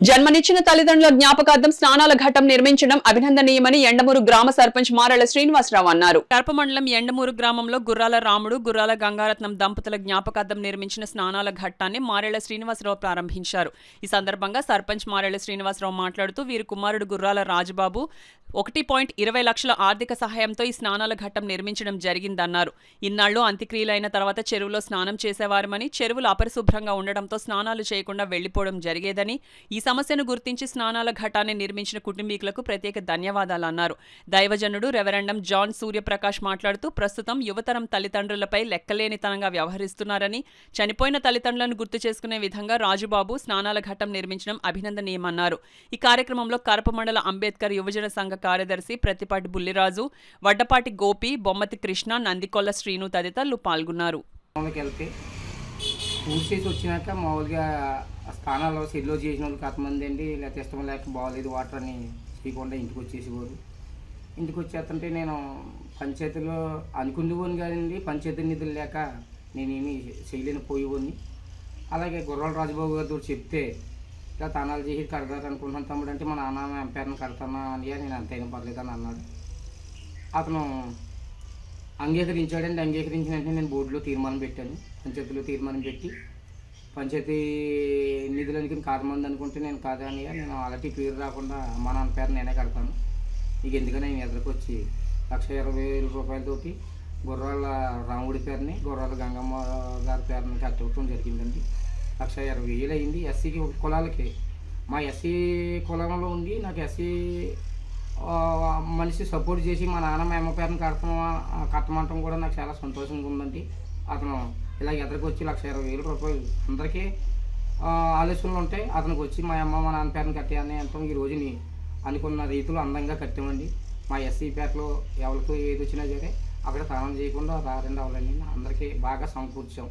జన్మనిచ్చిన తల్లిదండ్రుల జ్ఞాపకార్థం స్నానాల ఘట్టం నిర్మించడం అభినందనీయమని ఎండమూరు గ్రామ సర్పంచ్ మారెళ్ల శ్రీనివాసరావు అన్నారు. కడప మండలం ఎండమూరు గ్రామంలో గుర్రాల రాముడు, గుర్రాల గంగారత్నం దంపతుల జ్ఞాపకార్థం నిర్మించిన స్నానాల ఘట్టాన్ని మారెళ్ల శ్రీనివాసరావు ప్రారంభించారు. ఈ సందర్భంగా సర్పంచ్ మారెళ్ల శ్రీనివాసరావు మాట్లాడుతూ వీరి కుమారుడు గుర్రాల రాజబాబు 1.20 లక్షల ఆర్థిక సహాయంతో ఈ స్నానాల ఘట్టం నిర్మించడం జరిగిందన్నారు. ఇన్నాళ్లు అంత్యక్రియలైన తర్వాత చెరువులో స్నానం చేసేవారమని, చెరువులు అపరిశుభ్రంగా ఉండడంతో స్నానాలు చేయకుండా వెళ్లిపోవడం జరిగేదని, ఈ సమస్యను గుర్తించి స్నానాల ఘటాన్ని నిర్మించిన కుటుంబీకులకు ప్రత్యేక ధన్యవాదాలన్నారు. దైవజనుడు రెవరెండం జాన్ సూర్యప్రకాష్ మాట్లాడుతూ ప్రస్తుతం యువతరం తల్లిదండ్రులపై లెక్కలేనితనంగా వ్యవహరిస్తున్నారని, చనిపోయిన తల్లిదండ్రులను గుర్తు చేసుకునే విధంగా రాజుబాబు స్నానాల ఘట్టం నిర్మించడం అభినందనీయమన్నారు. ఈ కార్యక్రమంలో కడప మండల అంబేద్కర్ యువజన సంఘ కార్యదర్శి ప్రతిపాటి బుల్లిరాజు, వడ్డపాటి గోపి, బొమ్మతి కృష్ణ, నందికొల్ల శ్రీను తదితరులు పాల్గొన్నారు. వచ్చినాక మామూలుగా స్థానాల్లో సెల్లో చేసిన వాళ్ళు కొంతమంది అండి, లేకపోతే ఇష్టం లేక బాగోలేదు వాటర్ అని చేయకుండా ఇంటికి వచ్చేసేవారు. ఇంటికి వచ్చేస్తుంటే నేను పంచాయతీలో అనుకునేవాడిని కాదండి, పంచాయతీ నిధులు లేక నేనేమి చేయలేని పోయేవాడిని. అలాగే గుర్రాల రాజబాబు గారితో చెప్తే ఇలా తానాలు చేసి కడతారు అనుకుంటున్నాను తమ్ముడు అంటే, మా నాన్న ఎంపైర్ని కడతానా అని నేను అంతైనా పర్లేదని అన్నాడు. అతను అంగీకరించాడండి. అంగీకరించిన వెంటనే నేను బోర్డులో తీర్మానం పెట్టాను, పంచాయతీలో తీర్మానం పెట్టి పంచాయతీ నిధులనికి కారణమంది అనుకుంటే నేను కాదని నేను అలాంటి పేరు రాకుండా మా నాన్న పేరు నేనే కడతాను, నీకు ఎందుకని నేను ఎదురుకు వచ్చి 1,20,000 రూపాయలతోటి గుర్రాల రాముడి పేరుని, గుర్రాల గంగమ్మ గారి పేరుని కట్టడం జరిగిందండి. 1,20,000 అయింది. ఎస్సీకి కులాలకి మా ఎస్సీ కులంలో ఉండి నాకు ఎస్సీ మనిషి సపోర్ట్ చేసి మా నాన్న మా అమ్మ పేరుని కట్టమంటం కూడా నాకు చాలా సంతోషంగా ఉందండి. అతను ఇలా ఎదురుకు వచ్చి 1,20,000 రూపాయలు అందరికీ ఆలోచనలు ఉంటాయి, అతనికి వచ్చి మా అమ్మ మా నాన్న పేరుని కట్టాయని అంటాం. ఈ రోజుని అనుకున్న రీతిలో అందంగా కట్టామండి. మా ఎస్సీ పేటలో ఎవరికి ఏది వచ్చినా సరే అక్కడ స్నానం చేయకుండా రారండి అవ్వాలని అందరికీ బాగా సమకూర్చాం.